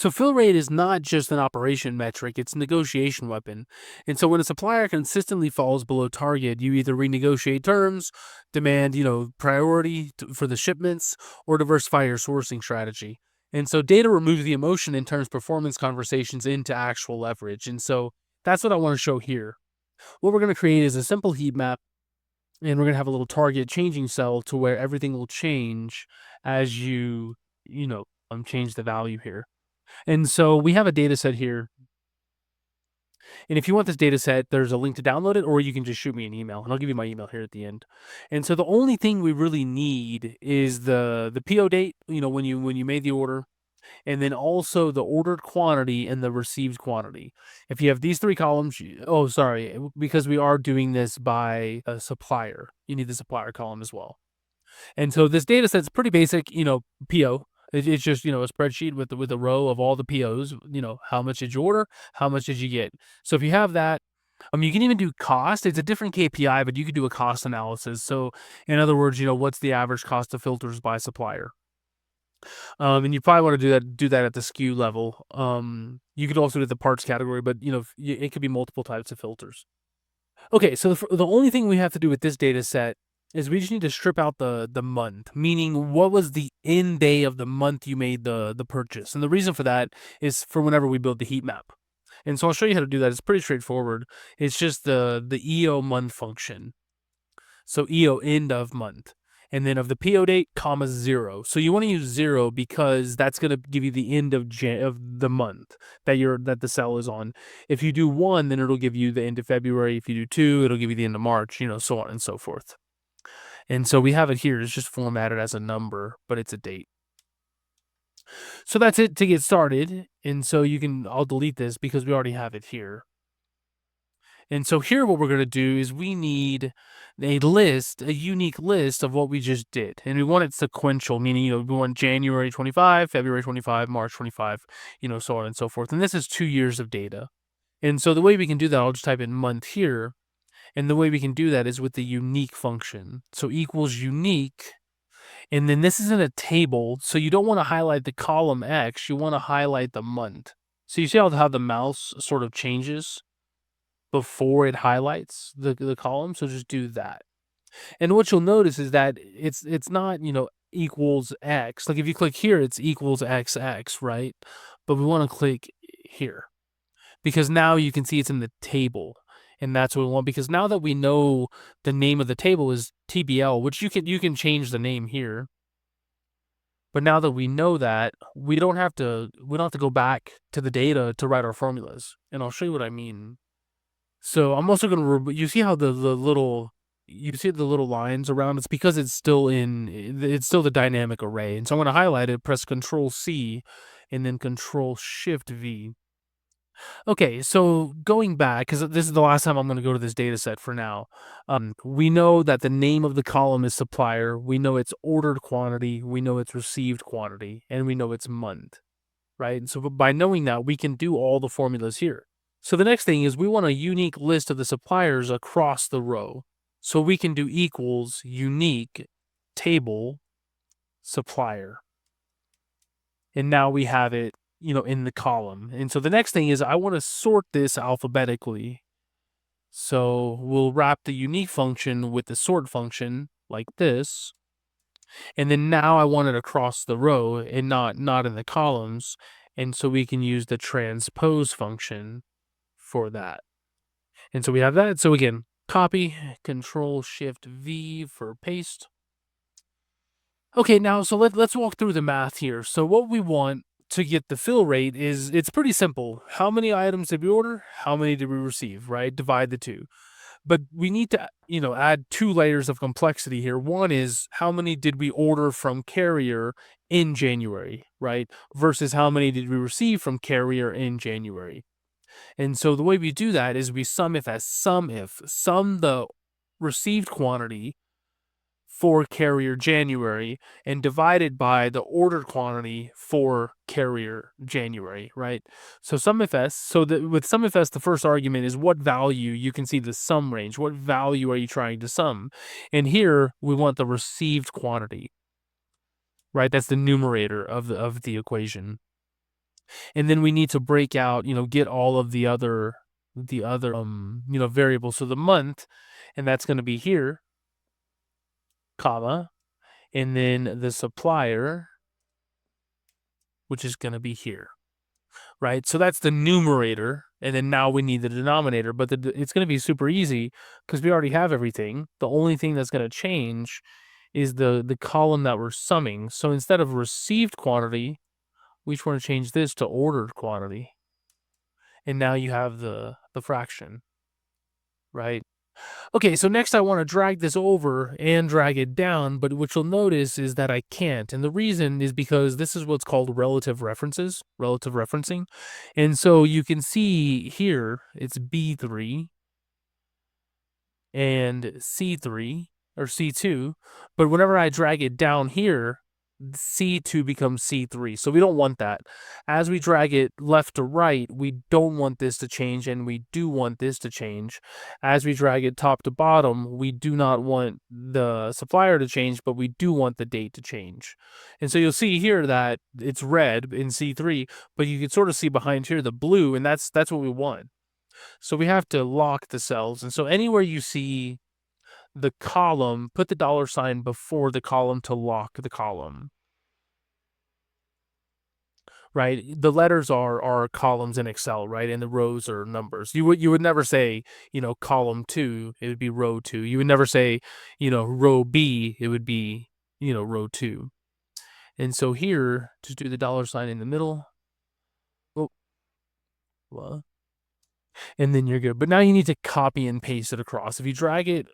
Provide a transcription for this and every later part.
So fill rate is not just an operation metric, it's a negotiation weapon. And so when a supplier consistently falls below target, you either renegotiate terms, demand, priority for the shipments, or diversify your sourcing strategy. And so data removes the emotion and turns performance conversations into actual leverage. And so that's what I want to show here. What we're going to create is a simple heat map, and we're going to have a little target changing cell to where everything will change as you change the value here. And so we have a data set here. And if you want this data set, there's a link to download it, or you can just shoot me an email, and I'll give you my email here at the end. And so the only thing we really need is the PO date, when you made the order, and then also the ordered quantity and the received quantity. If you have these three columns, because we are doing this by a supplier, you need the supplier column as well. And so this data set's pretty basic, PO. It's just, a spreadsheet with a row of all the POs, how much did you order? How much did you get? So if you have that, you can even do cost. It's a different KPI, but you could do a cost analysis. So in other words, what's the average cost of filters by supplier? And you probably want to do that at the SKU level. You could also do the parts category, but it could be multiple types of filters. Okay, so the only thing we have to do with this data set is we just need to strip out the month, meaning what was the end day of the month you made the purchase. And the reason for that is for whenever we build the heat map. And so I'll show you how to do that. It's pretty straightforward. It's just the EOMONTH function. So EO end of month. And then of the PO date, comma 0. So you want to use 0 because that's going to give you the end of the month that the cell is on. If you do 1, then it'll give you the end of February. If you do 2, it'll give you the end of March, so on and so forth. And so we have it here. It's just formatted as a number, but it's a date. So that's it to get started. And so I'll delete this because we already have it here. And so here what we're going to do is we need a unique list of what we just did. And we want it sequential, meaning, we want January 25, February 25, March 25, so on and so forth. And this is 2 years of data. And so the way we can do that, I'll just type in month here. And the way we can do that is with the unique function. So equals unique. And then this isn't a table, so you don't want to highlight the column X. You want to highlight the month. So you see how the mouse sort of changes before it highlights the column? So just do that. And what you'll notice is that it's not, equals X. Like if you click here, it's equals XX, right? But we want to click here because now you can see it's in the table. And that's what we want, because now that we know the name of the table is TBL, which you can change the name here. But now that we know that, we don't have to go back to the data to write our formulas. And I'll show you what I mean. So I'm also going to, you see how the little lines around? It's because it's still the dynamic array. And so I'm going to highlight it, press Control C, and then Control Shift V. Okay, so going back, because this is the last time I'm going to go to this data set for now. We know that the name of the column is supplier. We know it's ordered quantity. We know it's received quantity. And we know it's month, right? And so by knowing that, we can do all the formulas here. So the next thing is we want a unique list of the suppliers across the row. So we can do equals unique table supplier. And now we have it, in the column. And so the next thing is I want to sort this alphabetically. So we'll wrap the unique function with the sort function like this. And then now I want it across the row and not in the columns. And so we can use the transpose function for that. And so we have that. So again, copy, Control Shift V for paste. Okay, now so let's walk through the math here. So what we want to get the fill rate it's pretty simple. How many items did we order? How many did we receive, right? Divide the two. But we need to, add 2 layers of complexity here. One is how many did we order from carrier in January, right? Versus how many did we receive from carrier in January. And so the way we do that is we sum the received quantity for carrier January and divided by the ordered quantity for carrier January, right? So SUMIFS, with SUMIFS, the first argument is what value. You can see the sum range. What value are you trying to sum? And here we want the received quantity, right? That's the numerator of the equation. And then we need to break out, get all of the other variables. So the month, and that's going to be here, comma, and then the supplier, which is going to be here, right? So that's the numerator, and then now we need the denominator, but it's going to be super easy because we already have everything. The only thing that's going to change is the column that we're summing. So instead of received quantity, we just want to change this to ordered quantity. And now you have the fraction, right? Okay, so next I want to drag this over and drag it down, but what you'll notice is that I can't. And the reason is because this is what's called relative referencing. And so you can see here, it's B3 and C3 or C2, but whenever I drag it down here, C2 becomes C3. So we don't want that. As we drag it left to right, we don't want this to change, and we do want this to change. As we drag it top to bottom, we do not want the supplier to change, but we do want the date to change. And so you'll see here that it's red in C3, but you can sort of see behind here the blue, and that's what we want. So we have to lock the cells. And so anywhere you see the column, put the $ before the column to lock the column. Right? The letters are columns in Excel, right? And the rows are numbers. You would never say, column 2, it would be row 2. You would never say, row B, it would be, row 2. And so here, just do the $ in the middle. Oh, what? And then you're good. But now you need to copy and paste it across. If you drag it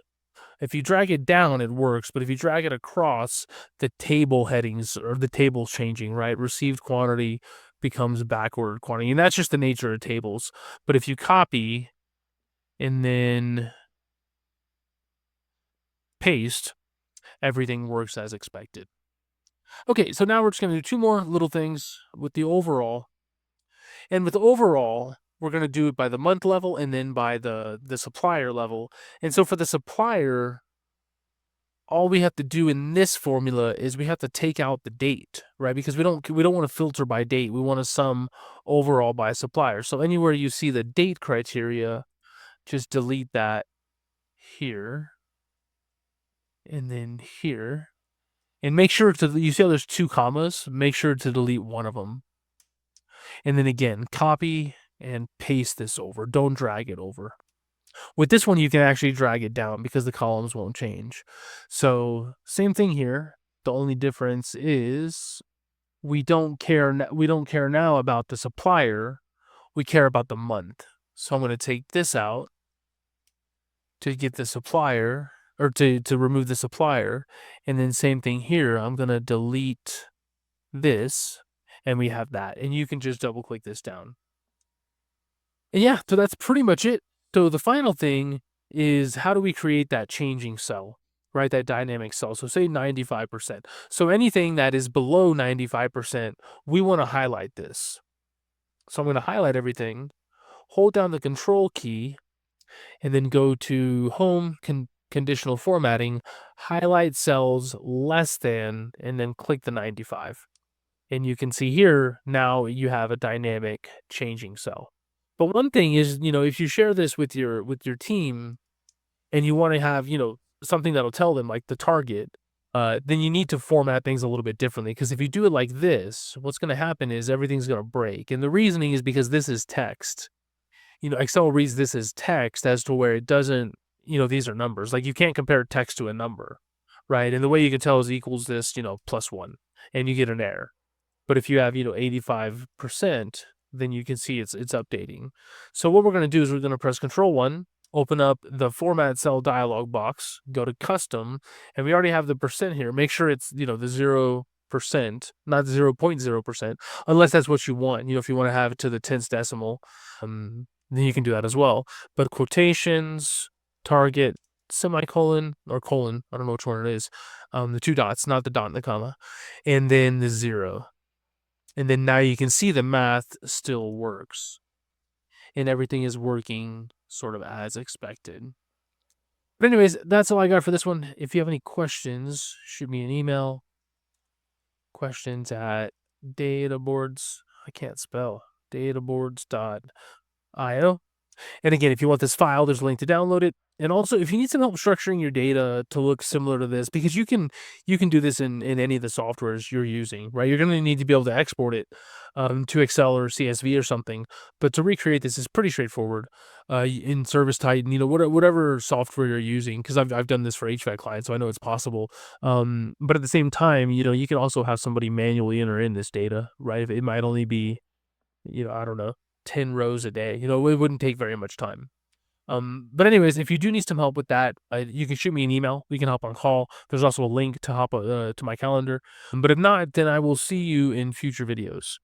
down, it works. But if you drag it across, the table headings or the table's changing, right? Received quantity becomes backward quantity. And that's just the nature of tables. But if you copy and then paste, everything works as expected. Okay, so now we're just going to do 2 more little things with the overall. And with overall, we're going to do it by the month level and then by the supplier level. And so for the supplier, all we have to do in this formula is we have to take out the date, right? Because we don't want to filter by date. We want to sum overall by supplier. So anywhere you see the date criteria, just delete that here and then here. And make sure you see how there's 2 commas? Make sure to delete one of them. And then again, copy and paste this over. Don't drag it over. With this one, you can actually drag it down because the columns won't change. So same thing here. The only difference is we don't care now about the supplier. We care about the month. So I'm going to take this out to get the supplier, or to remove the supplier. And then same thing here. I'm going to delete this, and we have that. And you can just double click this down. And yeah, so that's pretty much it. So the final thing is, how do we create that changing cell, right? That dynamic cell. So say 95%. So anything that is below 95%, we want to highlight this. So I'm going to highlight everything, hold down the control key, and then go to home, conditional formatting, highlight cells less than, and then click the 95. And you can see here, now you have a dynamic changing cell. But one thing is, if you share this with your team and you want to have, something that'll tell them like the target, then you need to format things a little bit differently. Because if you do it like this, what's going to happen is everything's going to break. And the reasoning is because this is text. Excel reads this as text as to where it doesn't, these are numbers. Like you can't compare text to a number, right? And the way you can tell is equals this, +1, and you get an error. But if you have, 85%, then you can see it's updating. So what we're going to do is we're going to press Control-1, open up the Format Cell dialog box, go to Custom, and we already have the percent here. Make sure it's, the 0%, not 0.0%, unless that's what you want. If you want to have it to the 10th decimal, then you can do that as well. But quotations, target, semicolon, or colon, I don't know which one it is, the 2 dots, not the dot and the comma, and then the 0. And then now you can see the math still works. And everything is working sort of as expected. But anyways, that's all I got for this one. If you have any questions, shoot me an email. Questions@databoards I can't spell. Databoards.io. And again, if you want this file, there's a link to download it. And also, if you need some help structuring your data to look similar to this, because you can do this in any of the softwares you're using, right? You're going to need to be able to export it to Excel or CSV or something. But to recreate this is pretty straightforward in Service Titan, whatever software you're using, because I've done this for HVAC clients, so I know it's possible. But at the same time, you can also have somebody manually enter in this data, right? It might only be, I don't know, 10 rows a day. It wouldn't take very much time. But anyways, if you do need some help with that, you can shoot me an email. We can hop on call. There's also a link to hop to my calendar. But if not, then I will see you in future videos.